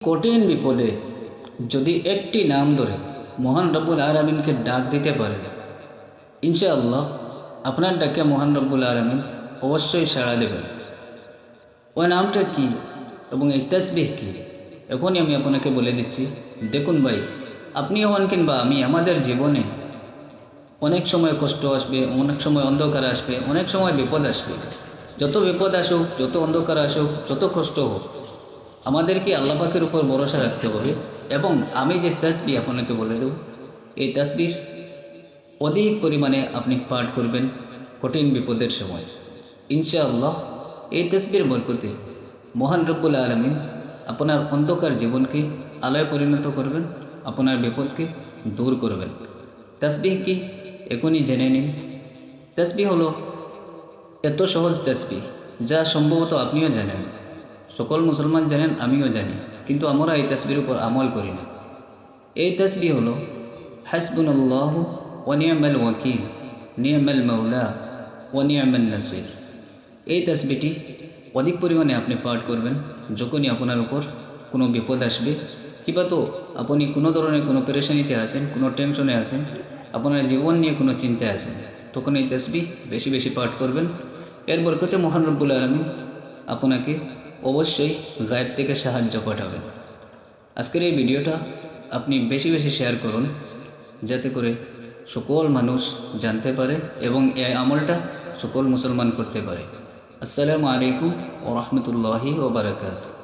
কঠিন বিপদে যদি একটি নাম ধরে মহান রব্বুল আলামিনকে ডাক দিতে পারেন, ইনশাআল্লাহ আপনার ডাকে মহান রব্বুল আলামিন অবশ্যই সাড়া দেবেন। ওই নামটা কি এবং এই তাসবিহ কী, এখনই আমি আপনাকে বলে দিচ্ছি। দেখুন ভাই, আপনি হন কিংবা আমি, আমাদের জীবনে অনেক সময় কষ্ট আসবে, অনেক সময় অন্ধকার আসবে, অনেক সময় বিপদ আসবে। যত বিপদ আসুক, যত অন্ধকার আসুক, যত কষ্ট হোক, আমাদেরকে আল্লাহ পাকের উপর ভরসা রাখতে হবে। এবং আমি যে তাসবিহ আপনাকে বলে দেব, এই তাসবিহ অধিক পরিমাণে আপনি পাঠ করবেন কঠিন বিপদের সময়। ইনশাআল্লাহ এই তাসবিহর বরকতে মহান রব্বুল আলামিন আপনার অন্ধকার জীবনকে আলোয় পরিণত করবেন, আপনার বিপদকে দূর করবেন। তাসবিহ কি এখনই জেনে নিন। তাসবিহ হলো এত সহজ তাসবিহ যা সম্ভবত আপনিও জানেন, সকল মুসলমান জানেন, আমিও জানি, কিন্তু আমরা এই তাসবিহর উপর আমল করি না। এই তাসবিহ হলো হাসবুনাল্লাহু ওয়া নি'মাল ওয়াকিল, নি'মাল মাওলা ওয়া নি'মান নাসির। এই তাসবিহটি অধিক পরিমাণে আপনি পাঠ করবেন যখনই আপনার উপর কোনো বিপদ আসবে, কিংবা তো আপনি কোনো ধরনের কোনো পেরেশানিতে আছেন, কোনো টেনশনে আছেন, আপনার জীবন নিয়ে কোনো চিন্তায় আছেন, তখন এই তাসবিহ বেশি বেশি পাঠ করবেন। এর বরকতে মহান রব্বুল আলামিন আপনাকে অবশ্যই গায়েব থেকে সাহায্য পাঠাবেন। আজকের এই ভিডিওটা আপনি বেশি বেশি শেয়ার করুন, যাতে করে সকল মানুষ জানতে পারে এবং এই আমলটা সকল মুসলমান করতে পারে। আসসালামু আলাইকুম ওয়া রাহমাতুল্লাহি ওয়া বারাকাতুহু।